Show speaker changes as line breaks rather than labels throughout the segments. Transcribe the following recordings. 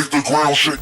the ground shake.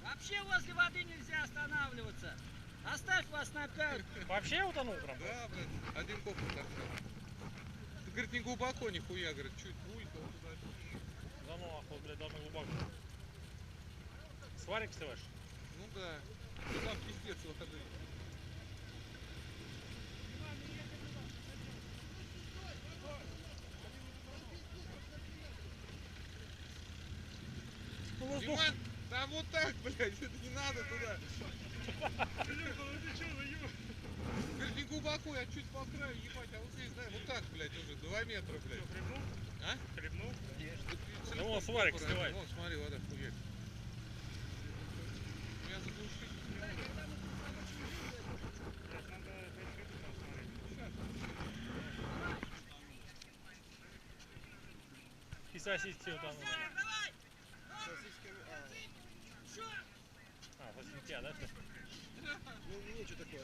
Вообще возле воды нельзя останавливаться. Оставь вас на карте.
Вообще утонул прям?
Да, блядь, один коп утонул. Ты, говорит, не глубоко, нихуя, говорит, чуть будет, он туда.
Да ну охуй, блядь, должно глубоко. Сварик сливаешь?
Ну да. Ну там пиздец выходы. Диман, там вот так, блядь, это не надо туда. Говорит, не глубоко, я чуть по краю, ебать, а вот здесь, да, вот так, блядь, уже 2 метра, блядь.
Что, хлебнул?
А?
Хлебнул?
Да
Ну вон сварик сливает.
Вон, смотри, вода хуяк. Меня заглушить не могу.
И сосиски утонули. А, сосиски, да?
Ну, нечего такое.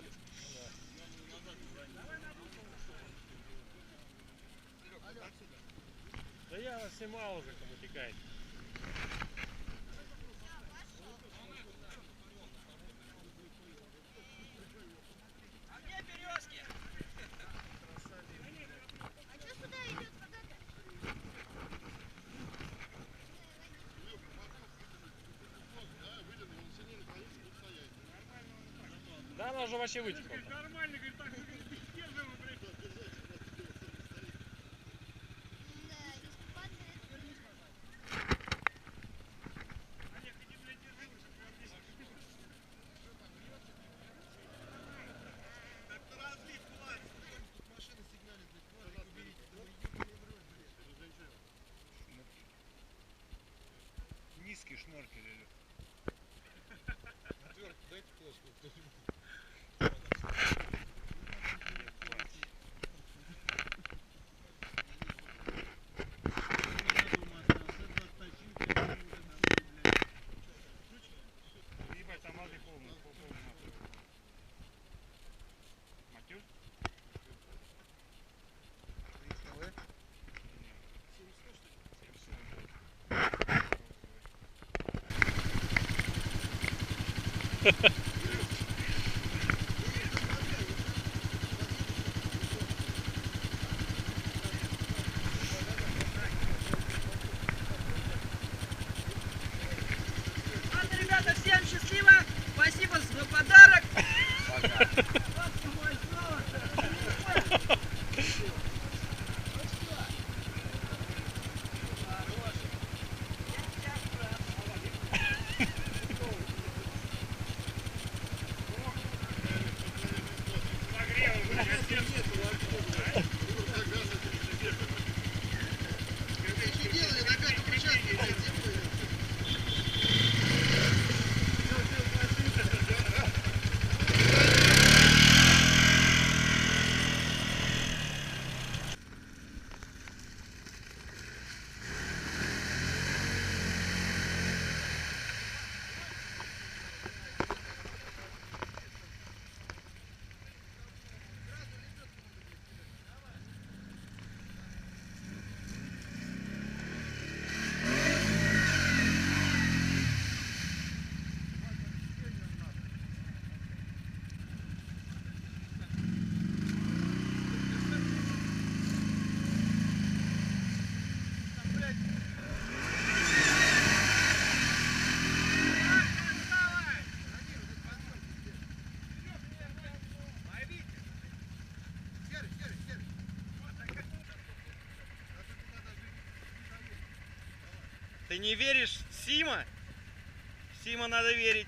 Да я вас снимал уже, как утекает.
А где березки?
А что сюда идет вода?
Да она уже вообще вытекла.
Нормально, говорит, так держим, блядь.
Низкий шноркель или...
Дайте плоскую кто-нибудь.
Ебать, там воды полный нахуй. Матюш?
Ладно, ребята, всем счастливо. Спасибо за подарок. Вот мой сон.
Ты не веришь в Сима? В Сима надо верить.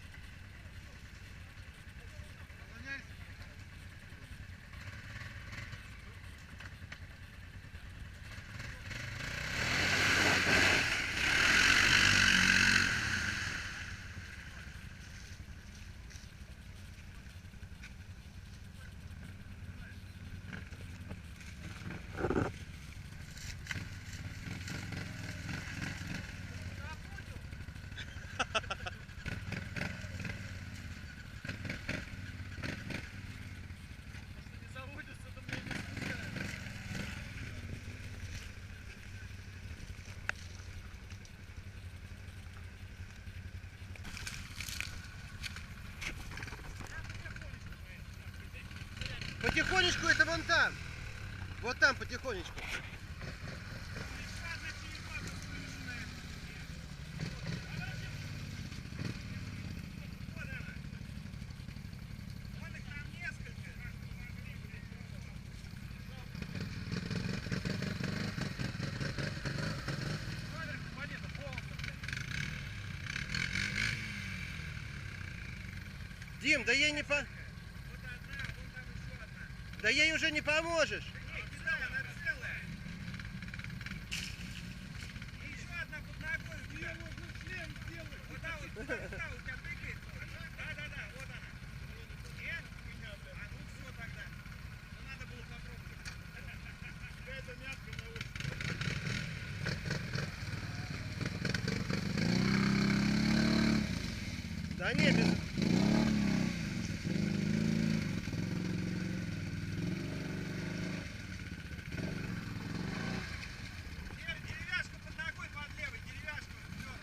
Потихонечку это вон там. Вот там потихонечку. Дим, да ей не по... Да ей уже не поможешь. Да не, без...
Деревяшку под ногой, под левой, деревяшку вперед.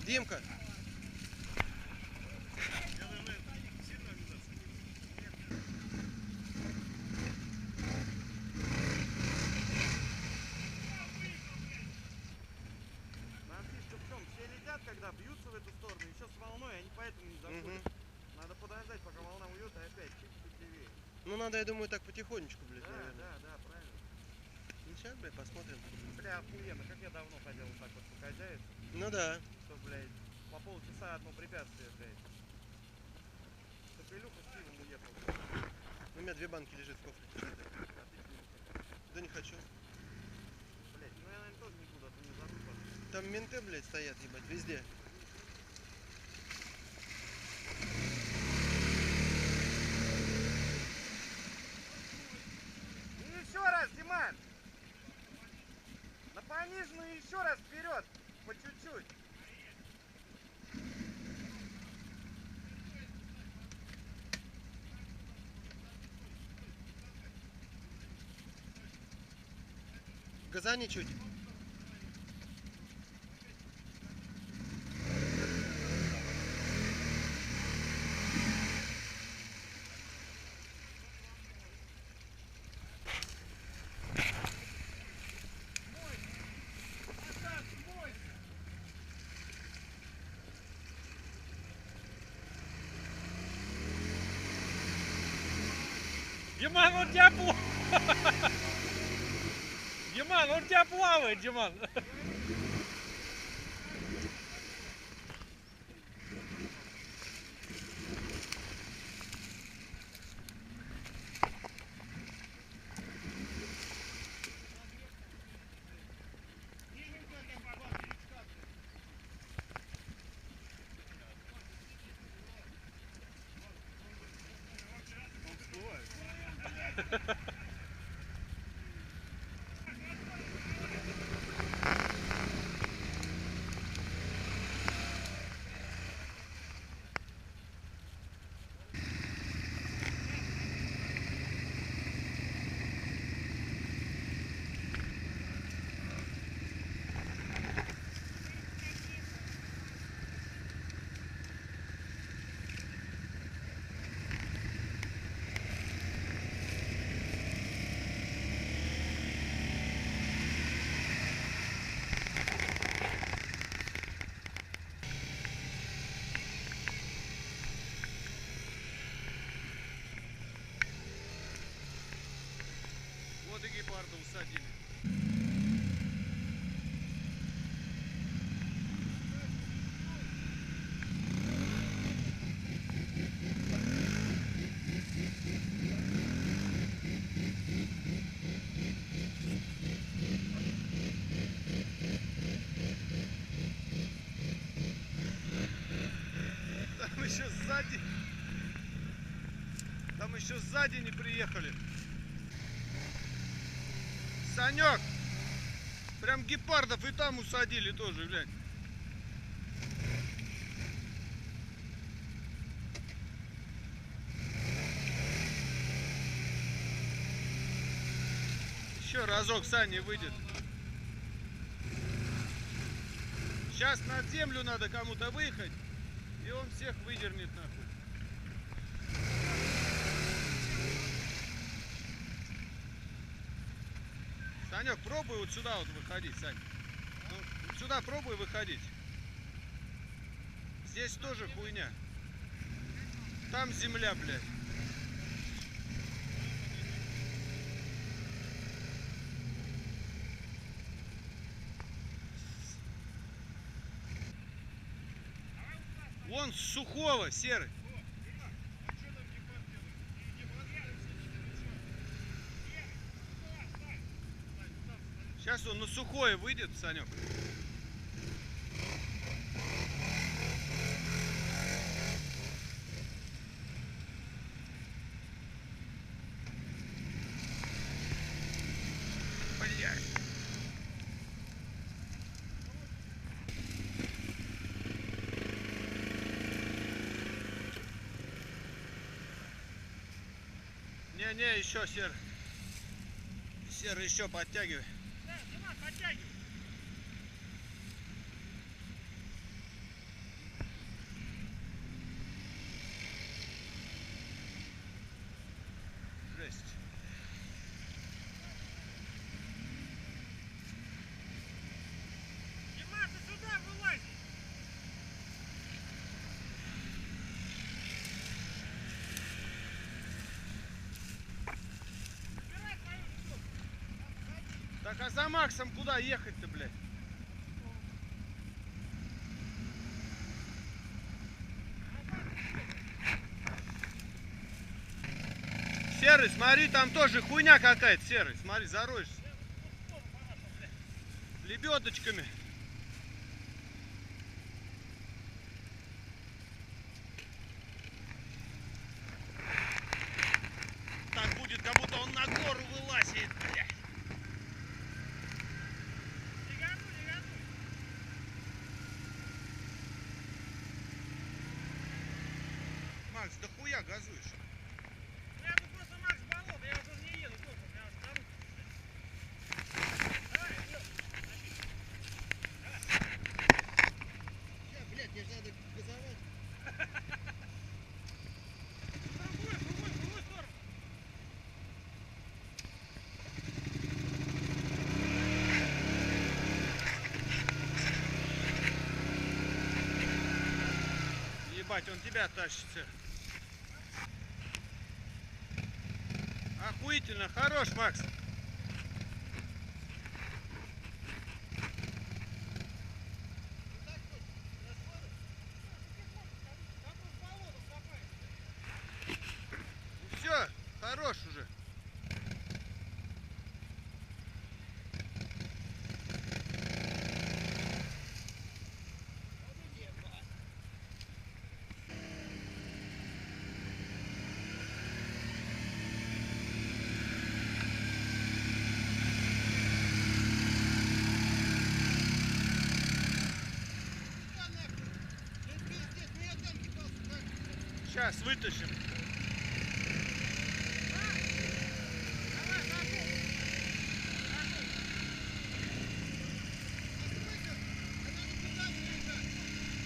Димка.
Все летят, когда бьются в эту сторону, еще с волной, они поэтому не заходят. Надо подождать, пока волна уйдет, и опять чуть-чуть левее.
Ну надо, я думаю, так потихонечку, блядь,
Да,
наверное.
да, правильно.
Ну сейчас, блядь, посмотрим.
Бля, охуенно, как я давно хотел вот так вот покозяить,
Ну да.
что, блядь, по полчаса одно препятствие, блядь. Чтоб Илюха с пивом уехал.
У меня 2 банки лежит в кофре.
А ты что не хочешь?
Да не хочу.
Блядь, ну я, наверное, тоже не буду, а то не забыл потом.
Там менты, блядь, стоят, ебать, везде.
И еще раз, Диман! На пониженную еще раз вперед! По чуть-чуть!
Газани чуть.
Диман, он тебя плавает. Диман, он тебя плавает, Диман.
Вот и гепарда усадили. Там еще сзади. Там еще сзади не приехали. Санек, прям гепардов и там усадили тоже, глянь. Еще разок Саня выйдет. Сейчас над землю надо кому-то выехать, и он всех выдернет нахуй. Санек, пробуй вот сюда вот выходить, Сань. Ну, вот сюда пробуй выходить. Здесь тоже хуйня. Там земля, блядь. Вон с Сухого, Серый. Сейчас он на Сухое выйдет, Санек. Блядь. Не, еще Серый. Серый еще подтягивай. Жесть.
Диман, ты сюда вылазь.
Так а за Максом куда ехать-то, блядь? Серый, смотри, там тоже хуйня какая-то, Серый. Смотри, зароешься. Лебедочками. Так будет, как будто он на гору вылазит, блядь. Макс, да хуя газуешь?
Я тут просто Макс болот, я уже не еду тоже, я останусь.
Блядь, мне же надо газовать.
Другую сторону.
Ебать, он тебя тащится.
Охуительно, хорош, Макс. Все, хорош уже. Сейчас вытащим.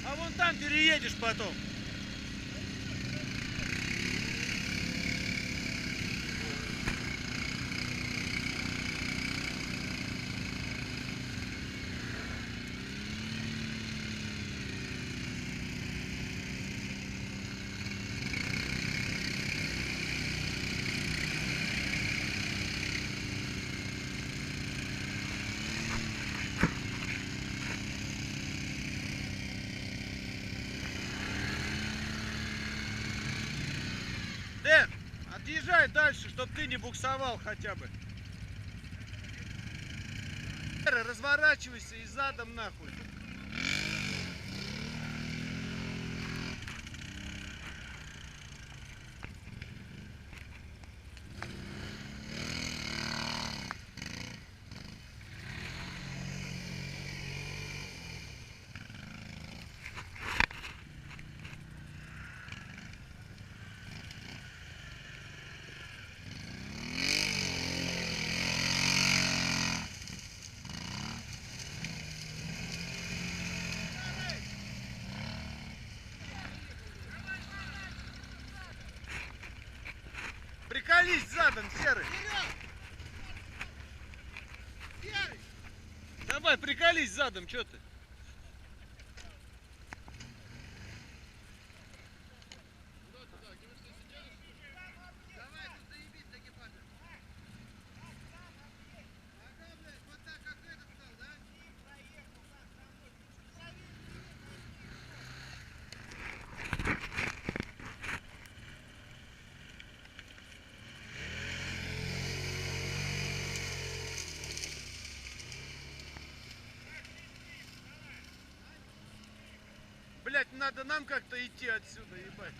А вон там переедешь потом. Дэн, отъезжай дальше, чтобы ты не буксовал хотя бы. Разворачивайся и задом нахуй. Приколись задом, Серый. Давай, приколись задом, что ты? Блять, надо нам как-то идти отсюда, ебать.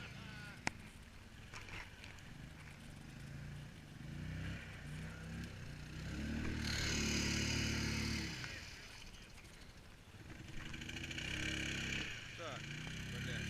Так, блядь.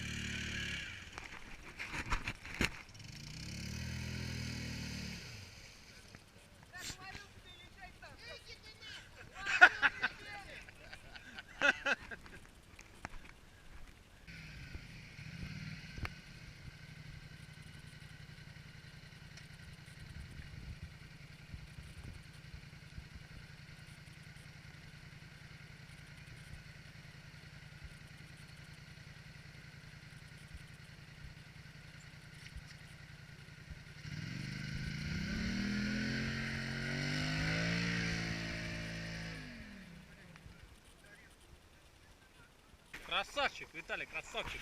Красавчик, Виталий, красавчик.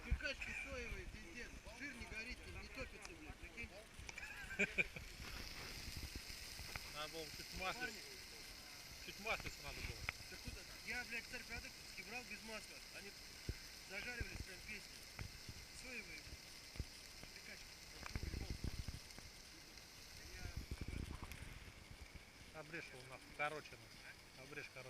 Спиркачки соевые, пиздец. Жир не горит, не топится, блядь, прикинь.
Надо было чуть маслица надо было.
Да куда? Я, блядь, царь продуктовский брал без масла. Они зажаривались прям песни. Соевые. Спиркачки.
Обрежь его нахуй, короче. Обрежь короче.